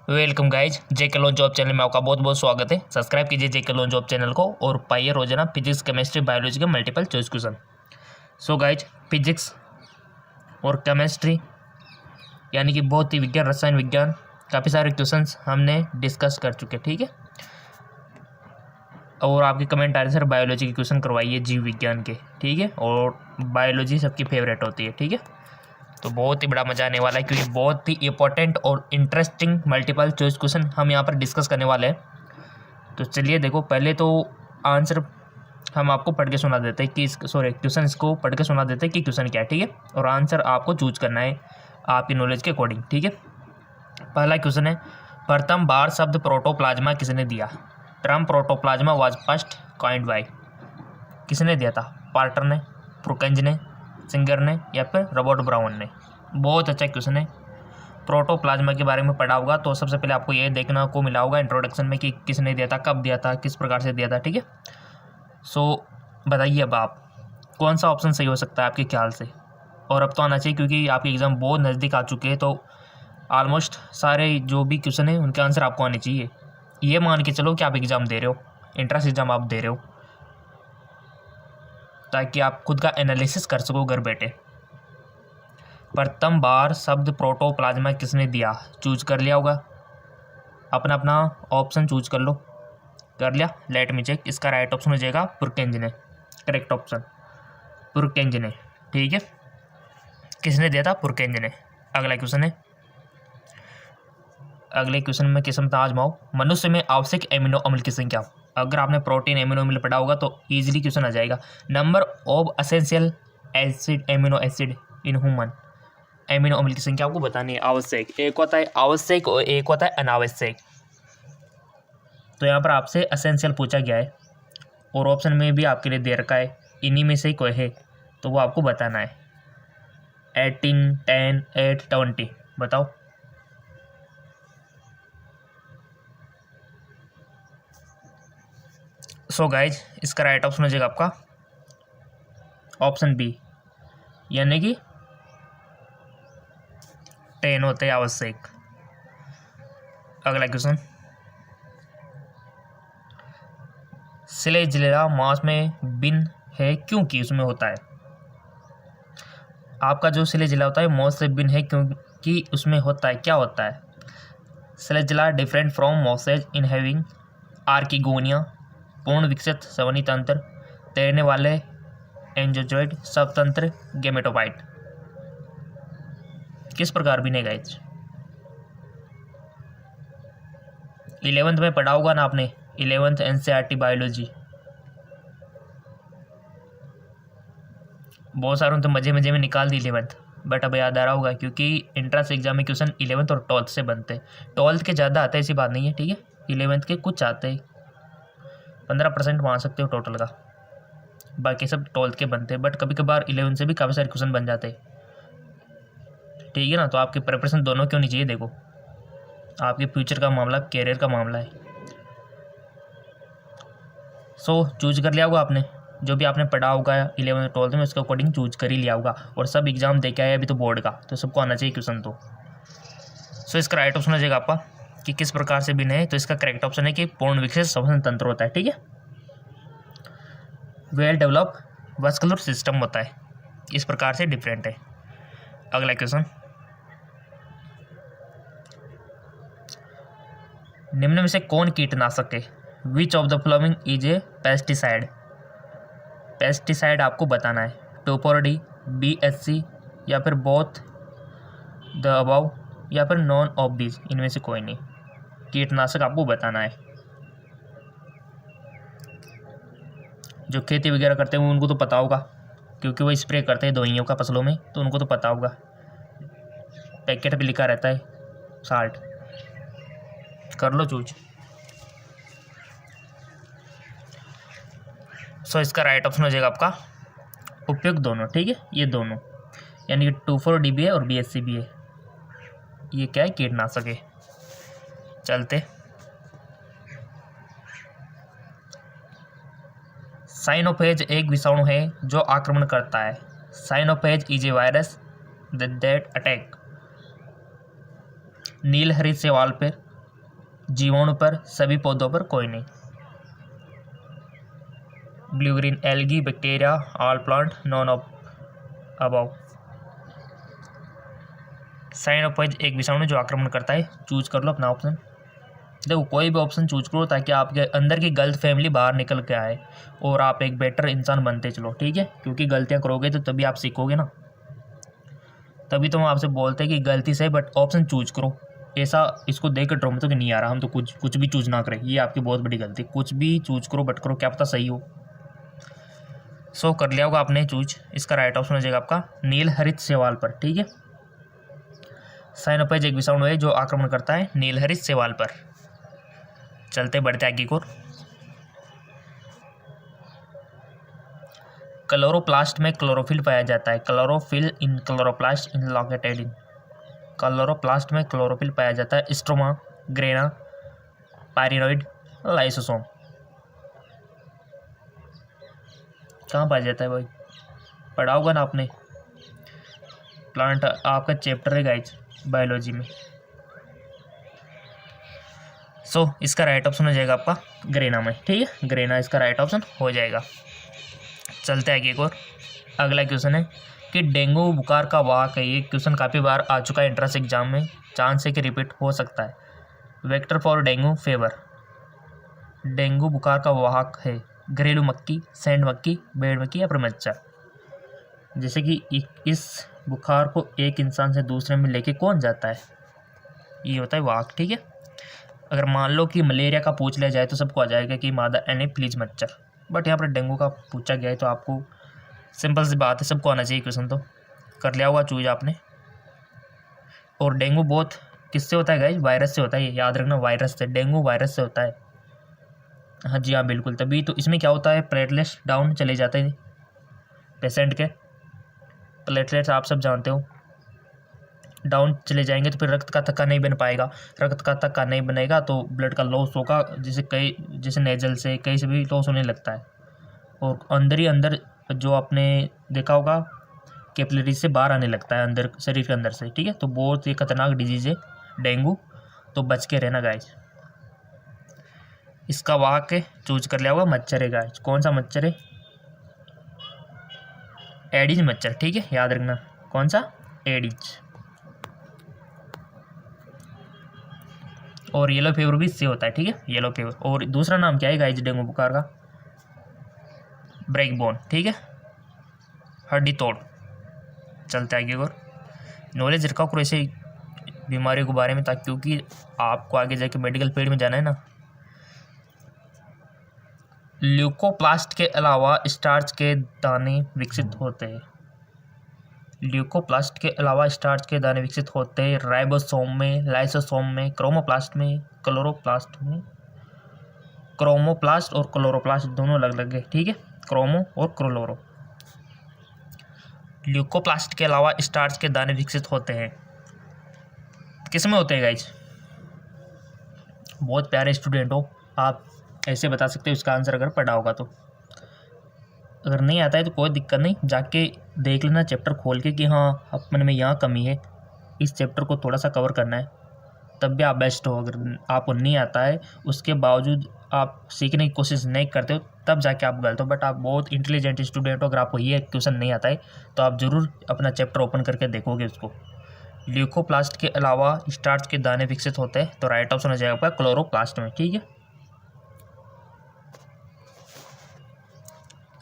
Welcome guys, जेके loan job channel में आपका बहुत बहुत स्वागत है। सब्सक्राइब कीजिए जेके लोन जॉब चैनल को और पाइए रोजाना फिजिक्स, केमिस्ट्री, बायोलॉजी के multiple choice question. So guys, physics और केमिस्ट्री यानी कि बहुत ही विज्ञान, रसायन विज्ञान, काफ़ी सारे क्वेश्चंस हमने डिस्कस कर चुके, ठीक है। और आपके कमेंट आ रहे सर बायोलॉजी के क्वेश्चन करवाइए, जीव विज्ञान के, ठीक है। और बायोलॉजी सबकी फेवरेट होती है, ठीक है। तो बहुत ही बड़ा मजा आने वाला है क्योंकि बहुत ही इंपॉर्टेंट और इंटरेस्टिंग मल्टीपल चॉइस क्वेश्चन हम यहाँ पर डिस्कस करने वाले हैं। तो चलिए देखो, पहले तो आंसर हम आपको पढ़ के सुना देते हैं कि क्वेश्चन इसको पढ़ के सुना देते हैं कि क्वेश्चन क्या है, ठीक है। और आंसर आपको चूज करना है आपकी नॉलेज के अकॉर्डिंग, ठीक है। पहला क्वेश्चन है, प्रथम बार शब्द प्रोटोप्लाज्मा किसने दिया? Term protoplasm was first coined by. किसने दिया था? पार्टर ने, प्रुकेंज ने, सिंगर ने या फिर रॉबर्ट ब्राउन ने? बहुत अच्छा क्वेश्चन है। प्रोटोप्लाज्मा के बारे में पढ़ा होगा तो सबसे पहले आपको ये देखना को मिला होगा इंट्रोडक्शन में कि किसने दिया था, कब दिया था, किस प्रकार से दिया था, ठीक है। सो बताइए अब आप कौन सा ऑप्शन सही हो सकता है आपके ख्याल से। और अब तो आना चाहिए क्योंकि आपके एग्ज़ाम बहुत नज़दीक आ चुके हैं, तो ऑलमोस्ट सारे जो भी क्वेश्चन हैं उनके आंसर आपको आने चाहिए। ये मान के चलो कि आप एग्ज़ाम दे रहे हो, इंट्रेंस एग्ज़ाम आप दे रहे हो, ताकि आप खुद का एनालिसिस कर सको घर बैठे। प्रथम बार शब्द प्रोटोप्लाज्मा किसने दिया? चूज कर लिया होगा, अपना अपना ऑप्शन चूज कर लो। कर लिया? Let me check. इसका राइट ऑप्शन हो जाएगा पुरकेंज ने, करेक्ट ऑप्शन पुरकेंज ने, ठीक है। किसने दिया था? पुरकेंज ने। अगला क्वेश्चन है, अगले क्वेश्चन में किस्मत आजमाओ। मनुष्य में आवश्यक एमिनो अम्ल की संख्या। अगर आपने प्रोटीन एमिनो अम्ल पढ़ा होगा तो इजीली क्वेश्चन आ जाएगा। Number of essential acid amino acid in human. Amino अम्ल की संख्या आपको बतानी है। आवश्यक एक होता है आवश्यक और एक होता है अनावश्यक। तो यहाँ पर आपसे एसेंशियल पूछा गया है और ऑप्शन में भी आपके लिए दे रखा है, इन्हीं में से कोई है तो वो आपको बताना है। 18, 10, 8, 20 बताओ। सो गाइज, इसका राइट ऑप्शन हो जाएगा आपका ऑप्शन बी, यानी कि 10 होते हैं आवश्यक। अगला क्वेश्चन, सिलेजिला मांस में भिन्न है क्योंकि उसमें होता है। आपका जो सिलेजिला होता है मांस से भिन्न है क्योंकि उसमें होता है, क्या होता है? Selaginella different from mosses in having archegonia, पूर्ण विकसित संवहनी तंत्र, तैरने वाले एंजोजॉइड, सबतंत्र, गेमेटोफाइट। किस प्रकार भिन्न है गाइस? 11th में पढ़ा होगा ना आपने, 11th एनसीईआरटी बायोलॉजी। बहुत सारों तो मजे मजे में निकाल दी 11th, बट अब याद आ रहा होगा क्योंकि एंट्रेंस एग्जाम में क्वेश्चन 11th और 12th से बनते हैं। 12th के ज़्यादा आते हैं ऐसी बात नहीं है, ठीक है। 11th के कुछ आते हैं, 15% मान सकते हो टोटल का, बाकी सब 12th के बनते हैं। बट कभी कभार 11th से भी काफ़ी सारे क्वेश्चन बन जाते हैं, ठीक है ना। तो आपकी प्रिपरेशन दोनों क्यों नहीं चाहिए, देखो आपके फ्यूचर का मामला, कैरियर का मामला है। सो चूज कर लिया होगा आपने, जो भी आपने पढ़ा होगा 11th 12th में उसके अकॉर्डिंग चूज कर ही लिया होगा। और सब एग्जाम दे के आए अभी तो बोर्ड का, तो सबको आना चाहिए क्वेश्चन तो। सो इसका राइट ऑप्शन हो जाएगा आपका कि किस प्रकार से भिन्न है, तो इसका करेक्ट ऑप्शन है कि पूर्ण विकसित श्वसन तंत्र होता है, ठीक है। वेल डेवलप वस्कुलर सिस्टम होता है, इस प्रकार से डिफरेंट है। अगला क्वेश्चन, निम्न में से कौन कीटनाशक है? Which of the following is a pesticide. Pesticide आपको बताना है, टोपोरडी, BHC या फिर बोथ द अबव या फिर नॉन ऑफ दिस, इनमें से कोई नहीं। कीटनाशक आपको बताना है। जो खेती वगैरह करते हैं उनको तो पता होगा क्योंकि वो स्प्रे करते हैं दवाइयों का फसलों में, तो उनको तो पता होगा। पैकेट पे लिखा रहता है साल्ट। कर लो चूज। सो इसका राइट ऑप्शन हो जाएगा आपका उपयुक्त दोनों, ठीक है। ये दोनों यानी कि 2,4-D भी है और BHC भी है। ये क्या है? कीटनाशक है। चलते, साइनोफेज एक विषाणु है जो आक्रमण करता है। Cyanophage is a virus that attack नील हरित शैवाल पर जीवाणु पर, सभी पौधों पर कोई नहीं। Blue green algae, bacteria, all plant, none of above. साइनोपोइज एक विषाणु जो आक्रमण करता है। चूज कर लो अपना ऑप्शन। देखो कोई भी ऑप्शन चूज करो ताकि आपके अंदर की गलत फैमिली बाहर निकल के आए और आप एक बेटर इंसान बनते चलो, ठीक है। क्योंकि गलतियां करोगे तो तभी आप सीखोगे ना। तभी तो हम आपसे बोलते हैं कि गलती से बट ऑप्शन चूज करो। ऐसा इसको देख कर ड्रो मत कि नहीं आ रहा, हम तो कुछ भी चूज ना करें, ये आपकी बहुत बड़ी गलती। कुछ भी चूज करो बट करो, क्या पता सही हो। सो कर लिया होगा आपने चूज। इसका राइट ऑप्शन हो जाएगा आपका नील हरित शैवाल पर, ठीक है। साइनोपोइज एक विषाणु है जो आक्रमण करता है नील हरित शैवाल पर। चलते बढ़ते आगे को। क्लोरोप्लास्ट में क्लोरोफिल पाया जाता है। Chlorophyll in chloroplast in located in. Chloroplast में क्लोरोफिल पाया जाता है। Stroma, grana, pyrenoid, lysosome. कहाँ पाया जाता है भाई, पढ़ा होगा ना आपने। प्लांट आपका चैप्टर है गाइज बायोलॉजी में। सो इसका राइट ऑप्शन हो जाएगा आपका ग्रेना में, ठीक है। ग्रेना इसका राइट ऑप्शन हो जाएगा। चलते आगे एक और। अगला क्वेश्चन है कि डेंगू बुखार का वाहक है। ये क्वेश्चन काफ़ी बार आ चुका है एंट्रेंस एग्जाम में, चांस है कि रिपीट हो सकता है। Vector for dengue fever. Dengue बुखार का वाहक है घरेलू मक्खी, सैंड मक्खी, भेड़ मक्खी या फिर मच्छर। जैसे कि इस बुखार को एक इंसान से दूसरे में लेके कौन जाता है, ये होता है वाहक, ठीक है। अगर मान लो कि मलेरिया का पूछ लिया जाए तो सबको आ जाएगा कि मादा एनोफिलीज मच्छर, बट यहाँ पर डेंगू का पूछा गया है तो आपको सिंपल सी बात है, सबको आना चाहिए क्वेश्चन। तो कर लिया होगा चूज आपने। और डेंगू बहुत किससे होता है गाइस, वायरस से होता है, याद रखना वायरस से, डेंगू वायरस से होता है। हाँ जी हाँ बिल्कुल। तभी तो इसमें क्या होता है, प्लेटलेट्स डाउन चले जाते हैं पेशेंट के। प्लेटलेट्स आप सब जानते हो, डाउन चले जाएंगे तो फिर रक्त का थक्का नहीं बन पाएगा। रक्त का थक्का नहीं बनेगा तो ब्लड का लॉस होगा, जैसे नेजल से कहीं से भी लॉस होने लगता है। और अंदर ही अंदर जो आपने देखा होगा कैपिलरी से बाहर आने लगता है अंदर शरीर के अंदर से, ठीक है। तो बहुत ही खतरनाक डिजीज़ है डेंगू, तो बच के रहना गाइस। इसका वाहक है चूज कर लिया होगा मच्छर है गाइस। कौन सा मच्छर है, एडिज मच्छर, ठीक है, याद रखना कौन सा, एडिज। और येलो फीवर भी इससे होता है, ठीक है, येलो फीवर। और दूसरा नाम क्या है गाइस डेंगू बुखार का, ब्रेक बोन, ठीक है, हड्डी तोड़। चलते आगे और नॉलेज रखा करो ऐसे बीमारियों के बारे में, ताकि क्योंकि आपको आगे जाके मेडिकल फील्ड में जाना है ना। ल्यूकोप्लास्ट के अलावा स्टार्च के दाने विकसित होते हैं। ल्यूकोप्लास्ट के अलावा स्टार्च के दाने विकसित होते हैं राइबोसोम में, लाइसोसोम में, क्रोमोप्लास्ट में, क्लोरोप्लास्ट में। क्रोमोप्लास्ट और क्लोरोप्लास्ट दोनों अलग अलग है, ठीक है, क्रोमो और क्लोरो। ल्यूकोप्लास्ट के अलावा स्टार्च के दाने विकसित होते हैं किस में होते हैं गाइज। बहुत प्यारे स्टूडेंट हो आप, ऐसे बता सकते हो इसका आंसर अगर पढ़ा होगा तो। अगर नहीं आता है तो कोई दिक्कत नहीं, जाके देख लेना चैप्टर खोल के कि हाँ अपन में यहाँ कमी है, इस चैप्टर को थोड़ा सा कवर करना है, तब भी आप बेस्ट हो। अगर आपको नहीं आता है उसके बावजूद आप सीखने की कोशिश नहीं करते हो तब जाके आप गलत हो। बट आप बहुत इंटेलिजेंट स्टूडेंट हो, अगर आपको ये क्वेश्चन नहीं आता है तो आप ज़रूर अपना चैप्टर ओपन करके देखोगे उसको। ल्यूकोप्लास्ट के अलावा स्टार्च के दाने विकसित होते हैं, तो राइट ऑप्शन हो जाएगा आपका क्लोरोप्लास्ट में, ठीक है।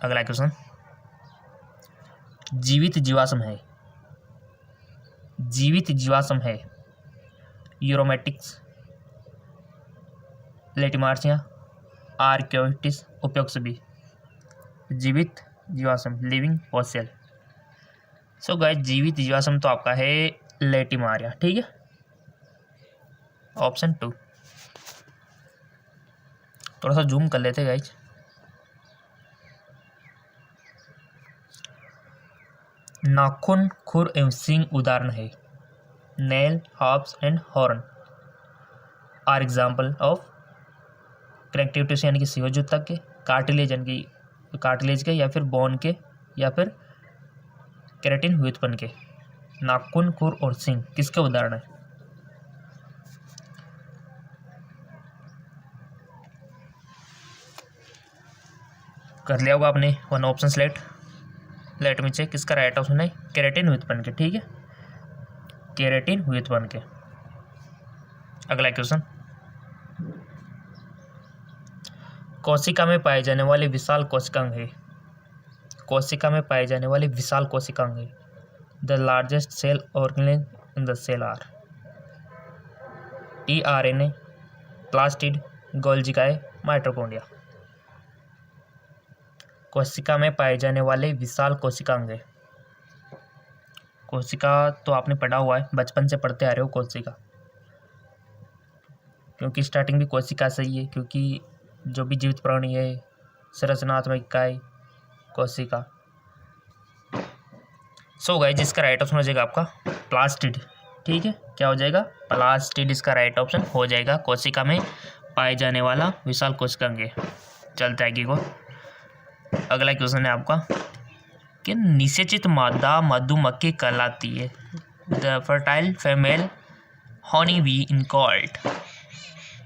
अगला क्वेश्चन, जीवित जीवाश्म है, जीवित जीवाश्म है यूरोमेटिक्स, लेटिमार्चिया, आर्क्योटिस, उपयोग सभी। जीवित जीवाश्म लिविंग फॉसिल। सो गाइस जीवित जीवाश्म तो आपका है लेटिमारिया, ठीक है, ऑप्शन 2। थोड़ा सा जूम कर लेते गाइस। नाखून, खुर एवं सींग उदाहरण है। Nail, hoofs and horn are example of connective tissue यानी कि संयोजक के, कार्टिलेज यानी कि कार्टिलेज के, या फिर बोन के, या फिर केराटिन व्युत्पन्न के। नाखून, खुर और सींग किसके उदाहरण है। कर लिया होगा आपने one option select. Let me check, इसका राइट ऑप्शन है केराटिन विथ पन के, ठीक है, केराटिन विथ पन के। अगला क्वेश्चन, कोशिका में पाए जाने वाले विशाल कोशिकांग है, कोशिका में पाए जाने वाले विशाल कोशिकांग है। The largest cell organelle in the cell are tRNA, plastid, गोल्जिकाए, माइटोकॉन्ड्रिया। कोशिका में पाए जाने वाले विशाल कोशिकांग है। कोशिका तो आपने पढ़ा हुआ है, बचपन से पढ़ते आ रहे हो कोशिका, क्योंकि स्टार्टिंग भी कोशिका से ही है, क्योंकि जो भी जीवित प्राणी है संरचनात्मक इकाई कोशिका। सो गाइस, जिसका राइट ऑप्शन हो जाएगा आपका प्लास्टिड, ठीक है, क्या हो जाएगा, प्लास्टिड इसका राइट ऑप्शन हो जाएगा। कोशिका में पाए जाने वाला विशाल कोशिकांग है। चलते आगे को, अगला क्वेश्चन है आपका कि निषेचित मादा मधुमक्खी कहलाती है। The fertile female honey be in called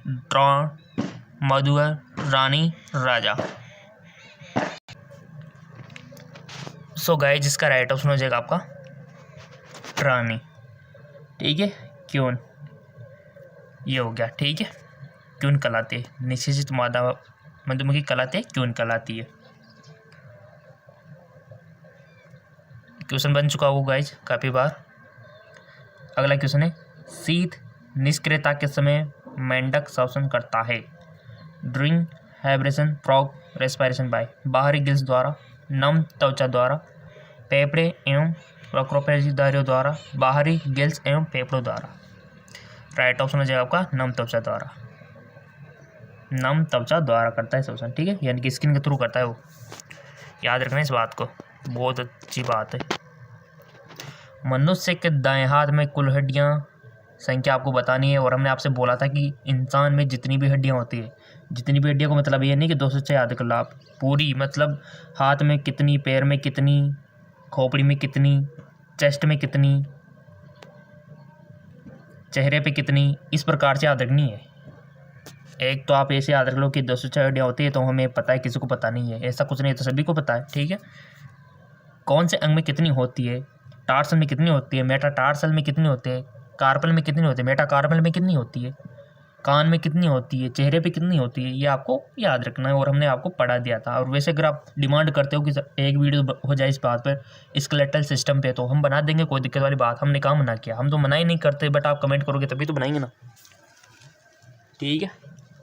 drone, Madhur, Rani, Raja. So guys, जिसका राइट ऑप्शन हो जाएगा आपका रानी, ठीक है, क्यों, ये हो गया, ठीक है, क्यों कहलाती है, निषेचित मादा मधुमक्खी कहलाती है, क्यों कहलाती है। क्वेश्चन बन चुका होगा गाइज काफ़ी बार। अगला क्वेश्चन है, शीत निष्क्रियता के समय मेंढक श्वसन करता है। ड्रिंक, हाइब्रेशन, फ्रॉग, रेस्पिरेशन बाय, बाहरी गिल्स द्वारा, नम त्वचा द्वारा, फेफड़े एवं प्रोक्रोपेजिदारियों द्वारा, बाहरी गिल्स एवं फेफड़ों द्वारा। राइट ऑप्शन हो जाएगा आपका नम त्वचा द्वारा, नम त्वचा द्वारा करता है श्वसन, ठीक है, यानी कि स्किन के थ्रू करता है वो, याद रखना इस बात को, बहुत अच्छी बात है। मनुष्य के दाएं हाथ में कुल हड्डियां संख्या आपको बतानी है, और हमने आपसे बोला था कि इंसान में जितनी भी हड्डियां होती है, जितनी भी हड्डियों को मतलब ये नहीं कि 200 से याद कर लो आप, पूरी मतलब हाथ में कितनी, पैर में कितनी, खोपड़ी में कितनी, चेस्ट में कितनी, चेहरे पे कितनी, इस प्रकार से याद रखनी है। एक तो आप ऐसे याद रख लो कि 206 हड्डियाँ होती है तो हमें पता है, किसी को पता नहीं है, ऐसा कुछ नहीं है, तो सभी को पता है, ठीक है। कौन से अंग में कितनी होती है, टार्सल में कितनी होती है, मेटाटार्सल में कितनी होती है, कार्पल में कितनी होती है, मेटाकार्पल में कितनी होती है, कान में कितनी होती है, चेहरे पे कितनी होती है, ये आपको याद रखना है, और हमने आपको पढ़ा दिया था। और वैसे अगर आप डिमांड करते हो कि एक वीडियो हो जाए इस बात पर, स्केलेटल सिस्टम पे, तो हम बना देंगे, कोई दिक्कत वाली बात, हमने कहाँ मना किया, हम तो मना ही नहीं करते, बट आप कमेंट करोगे तभी तो बनाएंगे ना, ठीक है।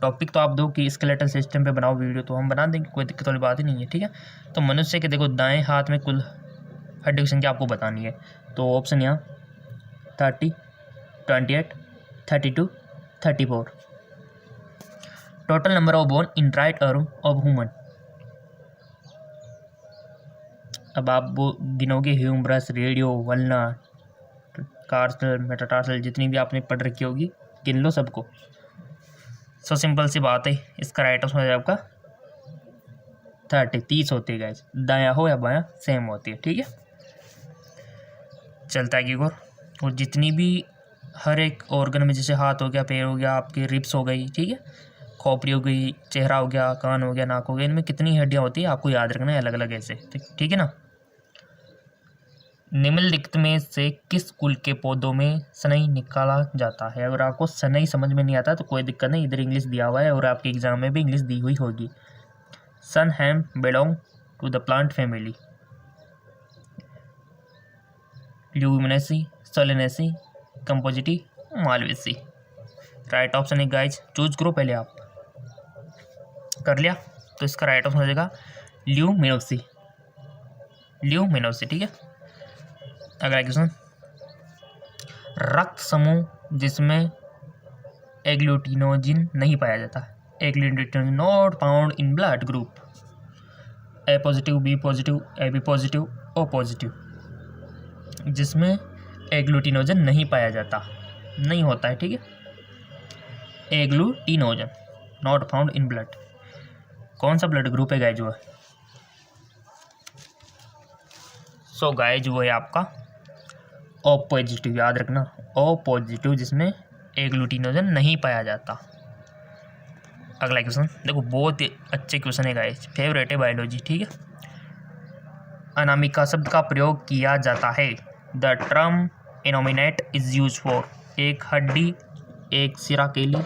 टॉपिक तो आप दो कि स्केलेटल सिस्टम पे बनाओ वीडियो, तो हम बना देंगे, कोई दिक्कत वाली बात ही नहीं है, ठीक है। तो मनुष्य के देखो दाएं हाथ में कुल हड्डी की संख्या आपको बतानी है, तो ऑप्शन यहाँ 30, 28, 32, 34। Total number of bone in right arm of human. अब आप वो गिनोगे, ह्यूमरस, रेडियो, वल्ना, कार्सल, मेटाटार्सल, जितनी भी आपने पढ़ रखी होगी, गिन लो सबको। सो सिंपल सी बात है, इसका राइट ऑप्शन है आपका 30 होती है गाइस, दायां हो या बायां सेम होती है, ठीक है। चलता है कि और जितनी भी हर एक ऑर्गन में, जैसे हाथ हो गया, पैर हो गया, आपकी रिब्स हो गई, ठीक है, खोपड़ी हो गई, चेहरा हो गया, कान हो गया, नाक हो गया, इनमें कितनी हड्डियां होती है आपको याद रखना है अलग अलग ऐसे, ठीक है ना। निम्नलिखित में से किस कुल के पौधों में सनई निकाला जाता है। अगर आपको सनई समझ में नहीं आता तो कोई दिक्कत नहीं, इधर इंग्लिश दिया हुआ है और आपके एग्जाम में भी इंग्लिश दी हुई होगी। Sun hemp belong to the plant family. Leguminosae, solanaceae, compositae, malvaceae. Right option है गाइज, चूज करो पहले आप। कर लिया तो इसका राइट ऑप्शन हो जाएगा ल्यूमिनोसी, ल्यूमिनोसी, ठीक है। अगला क्वेश्चन, रक्त समूह जिसमें एग्लूटिनोजिन नहीं पाया जाता। Agglutinogen not found in blood group. A positive, B positive, A B positive, O positive. जिसमें एग्लूटिनोजन नहीं पाया जाता, नहीं होता है, ठीक है। एग्लूटिनोजन नॉट फाउंड इन ब्लड, कौन सा ब्लड ग्रुप है गाइज वो है? सो गाइज वो है आपका ओ पॉजिटिव, याद रखना, ओ पॉजिटिव, जिसमें एग्लूटिनोजन नहीं पाया जाता। अगला क्वेश्चन देखो, बहुत ही अच्छे क्वेश्चन है गाइस, फेवरेट है बायोलॉजी, ठीक है। अनामिका शब्द का प्रयोग किया जाता है। The term innominate is use for, एक हड्डी एक सिरा के लिए,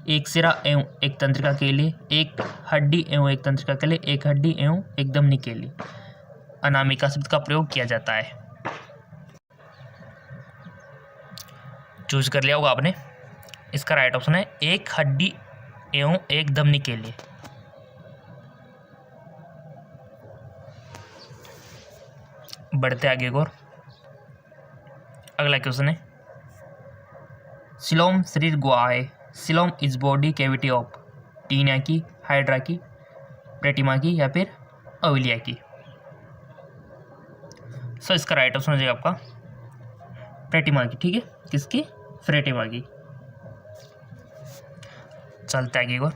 एक सिरा एवं एक तंत्रिका के लिए, एक हड्डी एवं एक तंत्रिका के लिए, एक हड्डी एवं एक धमनी के लिए अनामिका शब्द का प्रयोग किया जाता है। चूज कर लिया होगा आपने। इसका राइट ऑप्शन है एक हड्डी एवं एक धमनी के लिए। बढ़ते आगे और अगला क्वेश्चन है, सिलोम शरीर गुहा है। Coelom is body cavity of Taenia की, हाइड्रा की, प्रेटिमा की या फिर अविलिया की। सो इसका राइट ऑप्शन हो जाएगा आपका प्रेटिमा की, ठीक है। किसकी? प्रेटिमा की। चलते आगे और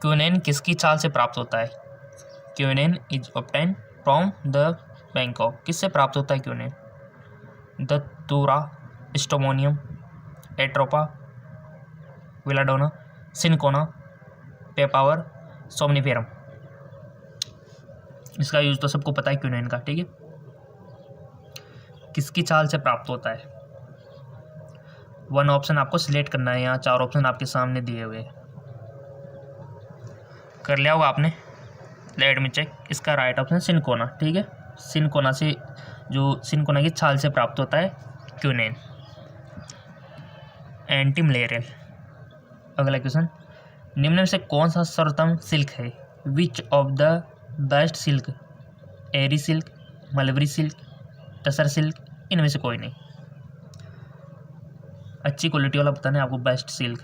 क्विनेन किसकी छाल से प्राप्त होता है? Quinine is obtained from the Bangkok. किससे प्राप्त होता है quinine? Datura, stramonium, atropa, belladonna, cinchona, papaver, somniferum. इसका यूज तो सबको पता है क्विनेन का, ठीक है। किसकी छाल से प्राप्त होता है? वन ऑप्शन आपको सिलेक्ट करना है, यहाँ चार ऑप्शन आपके सामने दिए हुए। कर लिया होगा आपने। Let me check. इसका राइट ऑप्शन सिनकोना, ठीक है। सिनकोना से, जो सिनकोना की छाल से प्राप्त होता है क्विनेन। Anti malarial. अगला क्वेश्चन, निम्न में से कौन सा सर्वोत्तम सिल्क है? Which of the best silk? Eri silk, mulberry silk, tasar silk, इनमें से कोई नहीं। अच्छी क्वालिटी वाला बताना है आपको बेस्ट सिल्क।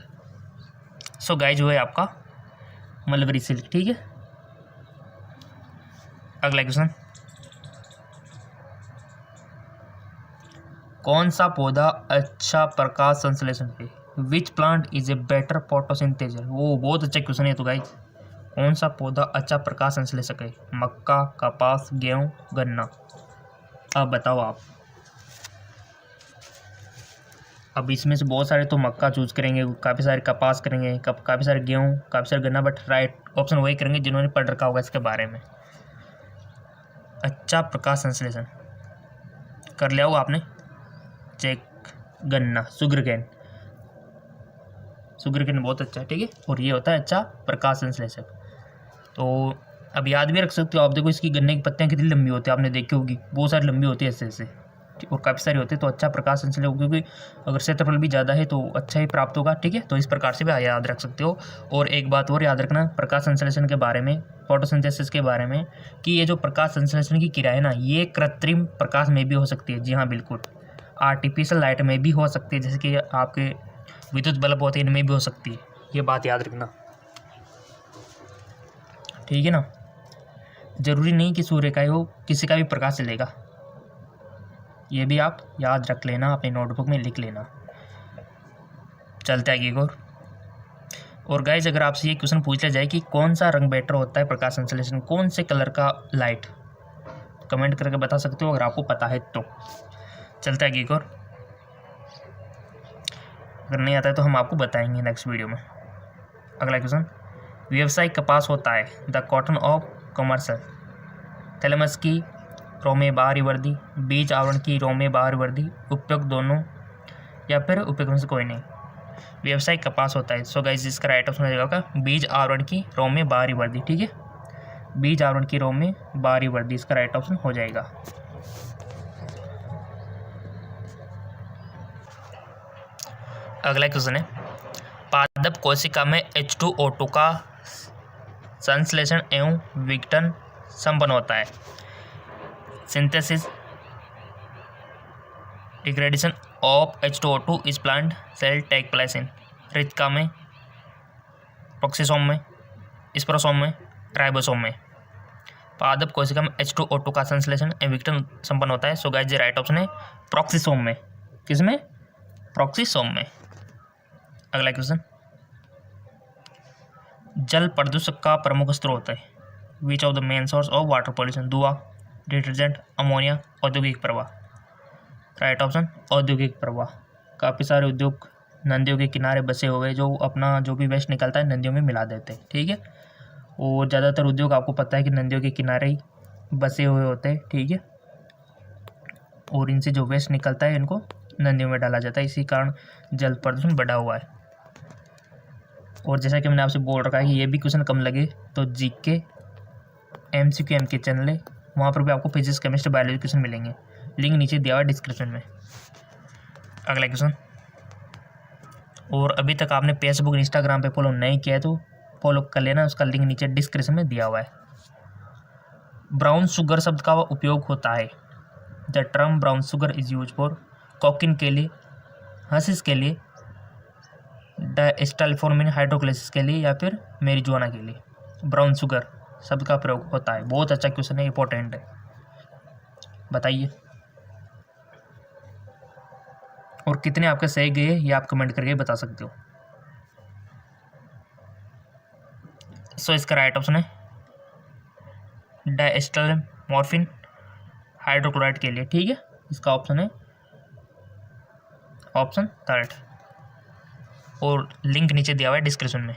सो गाइस जो है आपका मलबरी सिल्क, ठीक है। अगला क्वेश्चन, कौन सा पौधा अच्छा प्रकाश संश्लेषण है? Which plant is a better photosynthesis? वो बहुत अच्छा क्वेश्चन है तो गाइस। कौन सा पौधा अच्छा प्रकाश संश्लेषक है? मक्का, कपास, गेहूं, गन्ना। अब बताओ आप। अब इसमें से बहुत सारे तो मक्का चूज करेंगे, काफ़ी सारे कपास करेंगे, काफ़ी सारे गेहूं, काफ़ी सारे गन्ना, बट राइट ऑप्शन वही करेंगे जिन्होंने पढ़ रखा होगा इसके बारे में। अच्छा प्रकाश संश्लेषण कर लिया होगा आपने चेक। गन्ना, सुगरकेन। सुगरकेन बहुत अच्छा है, ठीक है। और ये होता है अच्छा प्रकाश संश्लेषक। तो अब याद भी रख सकते हो आप। देखो इसकी गन्ने की पत्तियाँ कितनी लंबी होती है, आपने देखी होगी, बहुत सारी लंबी होती है ऐसे ऐसे, और काफ़ी सारी होती है। तो अच्छा प्रकाश संश्लेषक, क्योंकि अगर क्षेत्रफल भी ज़्यादा है तो अच्छा ही प्राप्त होगा, ठीक है। तो इस प्रकार से भी याद रख सकते हो। और एक बात और याद रखना प्रकाश संश्लेषण के बारे में, फोटोसिंथेसिस के बारे में, कि ये जो प्रकाश संश्लेषण की क्रिया है ना, ये कृत्रिम प्रकाश में भी हो सकती है। जी हाँ बिल्कुल, आर्टिफिशियल लाइट में भी हो सकती है, जैसे कि आपके विद्युत बल्ब होते हैं, इनमें भी हो सकती है। ये बात याद रखना, ठीक है ना। जरूरी नहीं कि सूर्य का ही हो, किसी का भी प्रकाश चलेगा। ये भी आप याद रख लेना, अपने नोटबुक में लिख लेना। चलते आगे और गाइज, अगर आपसे ये क्वेश्चन पूछ लिया जाए कि कौन सा रंग बेटर होता है प्रकाश संश्लेषण, कौन से कलर का लाइट, कमेंट करके बता सकते हो अगर आपको पता है तो। चलते आगे अगर नहीं आता है तो हम आपको बताएंगे नेक्स्ट वीडियो में। अगला क्वेश्चन, व्यावसायिक कपास होता है the cotton of commercial. Thalamus की रोमे बाहरी वर्दी, बीज आवरण की रोमे बाहरी वर्दी, उपयुक्त दोनों या फिर उपयुक्त में से कोई नहीं। व्यावसायिक कपास होता है। सो गाइस इसका राइट ऑप्शन हो जाएगा बीज आवरण की रोमे बाहरी वर्दी, ठीक है। बीज आवरण की रोमे बाहरी वर्दी इसका राइट ऑप्शन हो जाएगा। अगला क्वेश्चन है, पादप कोशिका में H2O2 का संश्लेषण एवं विघटन संपन्न होता है। सिंथेसिस डिग्रेडेशन ऑफ H2O2 इस plant cell take place in रितिका में, प्रोक्सिसोम में, स्पोरोसोम में, राइबोसोम में। पादप कोशिका में H2O2 का संश्लेषण एवं विघटन संपन्न होता है। सो गाइस ये राइट ऑप्शन है प्रोक्सिसोम में। किसमें? प्रोक्सिसोम में। अगला क्वेश्चन, जल प्रदूषक का प्रमुख स्रोत है। Which of the main source of water pollution? धुआं, डिटर्जेंट, अमोनिया, औद्योगिक प्रवाह। राइट ऑप्शन औद्योगिक प्रवाह। काफ़ी सारे उद्योग नदियों के किनारे बसे हुए जो अपना जो भी वेस्ट निकलता है नदियों में मिला देते हैं, ठीक है। और ज़्यादातर उद्योग आपको पता है कि नदियों के किनारे ही बसे हुए होते हैं, ठीक है। और इनसे जो वेस्ट निकलता है इनको नदियों में डाला जाता है, इसी कारण जल प्रदूषण बढ़ा हुआ है। और जैसा कि मैंने आपसे बोल रखा है कि ये भी क्वेश्चन कम लगे तो जीके MCQ के चैनल है, वहाँ पर भी आपको फिजिक्स केमिस्ट्री बायोलॉजी क्वेश्चन मिलेंगे। लिंक नीचे दिया हुआ है डिस्क्रिप्शन में। अगला क्वेश्चन, और अभी तक आपने फेसबुक इंस्टाग्राम पे फॉलो नहीं किया है तो फॉलो कर लेना, उसका लिंक नीचे डिस्क्रिप्शन में दिया हुआ है। ब्राउन शुगर शब्द का उपयोग होता है। The term brown sugar is use for cocaine के लिए, हर्शीज के लिए, डायस्टाइलफॉर्मिन हाइड्रोक्लेसिस के लिए या फिर मैरिजुआना के लिए ब्राउन शुगर शब्द का प्रयोग होता है। बहुत अच्छा क्वेश्चन है, इंपॉर्टेंट है, बताइए। और कितने आपके सही गए ये आप कमेंट करके बता सकते हो। सो इसका राइट ऑप्शन है डायस्टाइलमॉर्फिन हाइड्रोक्लोराइड के लिए, ठीक है। इसका ऑप्शन है ऑप्शन 3 और लिंक नीचे दिया हुआ है डिस्क्रिप्शन में।